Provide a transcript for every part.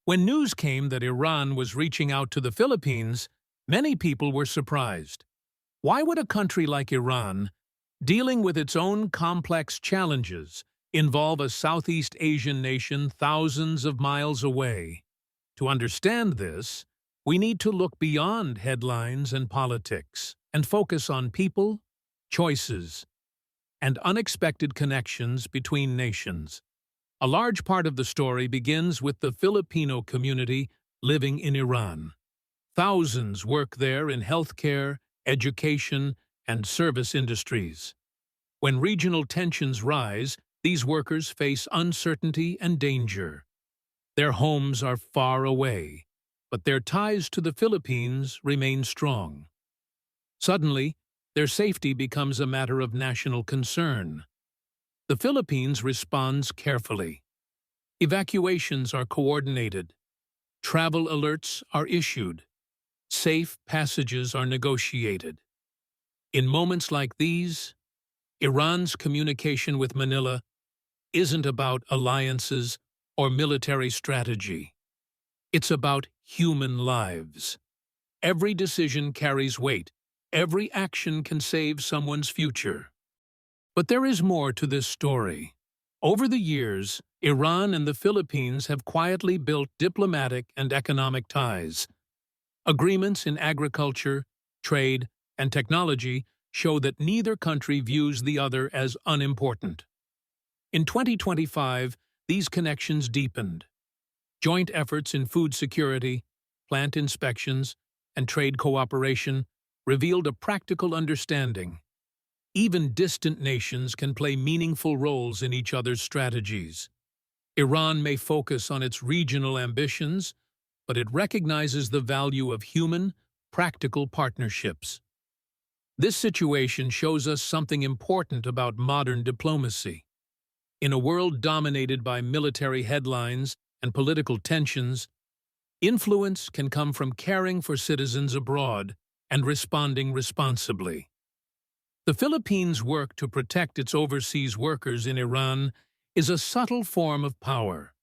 When news came that Iran was reaching out to the Philippines, many people were surprised. Why would a country like Iran, dealing with its own complex challenges, involve a Southeast Asian nation thousands of miles away? To understand this, we need to look beyond headlines and politics and focus on people, choices, and unexpected connections between nations. A large part of the story begins with the Filipino community living in Iran. Thousands work there in healthcare, education, and service industries. When regional tensions rise, these workers face uncertainty and danger. Their homes are far away, but their ties to the Philippines remain strong. Suddenly, their safety becomes a matter of national concern. The Philippines responds carefully. Evacuations are coordinated. Travel alerts are issued. Safe passages are negotiated. In moments like these, Iran's communication with Manila isn't about alliances or military strategy. It's about human lives. Every decision carries weight. Every action can save someone's future. But there is more to this story. Over the years, Iran and the Philippines have quietly built diplomatic and economic ties. Agreements in agriculture, trade, and technology show that neither country views the other as unimportant. In 2025, these connections deepened. Joint efforts in food security, plant inspections, and trade cooperation revealed a practical understanding. Even distant nations can play meaningful roles in each other's strategies. Iran may focus on its regional ambitions, but it recognizes the value of human, practical partnerships. This situation shows us something important about modern diplomacy. In a world dominated by military headlines and political tensions, influence can come from caring for citizens abroad and responding responsibly. The Philippines' work to protect its overseas workers in Iran is a subtle form of power.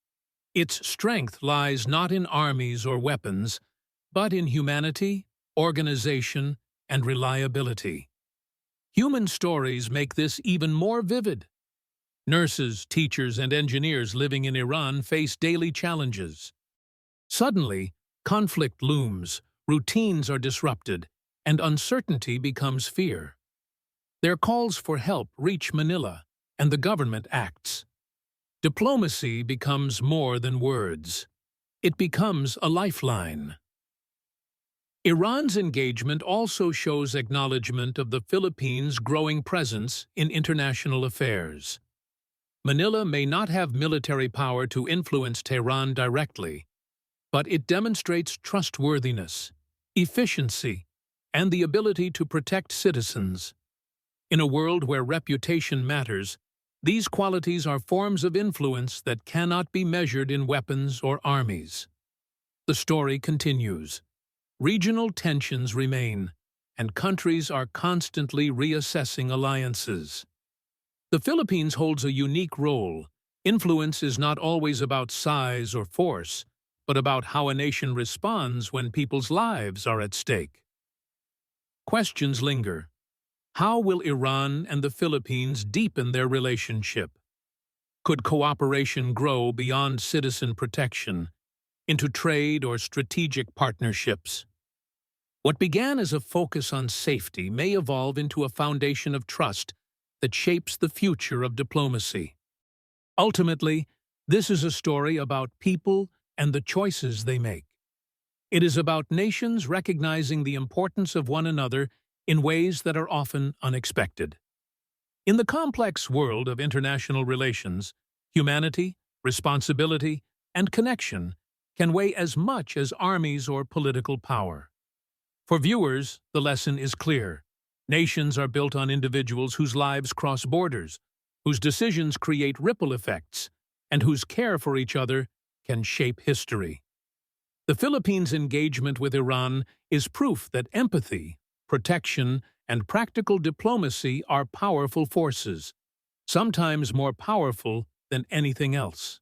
Its strength lies not in armies or weapons, but in humanity, organization, and reliability. Human stories make this even more vivid. Nurses, teachers, and engineers living in Iran face daily challenges. Suddenly, conflict looms, routines are disrupted, and uncertainty becomes fear. Their calls for help reach Manila, and the government acts. Diplomacy becomes more than words. It becomes a lifeline. Iran's engagement also shows acknowledgement of the Philippines' growing presence in international affairs. Manila may not have military power to influence Tehran directly, but it demonstrates trustworthiness, efficiency, and the ability to protect citizens. In a world where reputation matters, these qualities are forms of influence that cannot be measured in weapons or armies. The story continues. Regional tensions remain, and countries are constantly reassessing alliances. The Philippines holds a unique role. Influence is not always about size or force, but about how a nation responds when people's lives are at stake. Questions linger. How will Iran and the Philippines deepen their relationship? Could cooperation grow beyond citizen protection into trade or strategic partnerships? What began as a focus on safety may evolve into a foundation of trust that shapes the future of diplomacy. Ultimately, this is a story about people and the choices they make. It is about nations recognizing the importance of one another in ways that are often unexpected. In the complex world of international relations, humanity, responsibility, and connection can weigh as much as armies or political power. For viewers, the lesson is clear. Nations are built on individuals whose lives cross borders, whose decisions create ripple effects, and whose care for each other can shape history. The Philippines' engagement with Iran is proof that empathy, protection, and practical diplomacy are powerful forces, sometimes more powerful than anything else.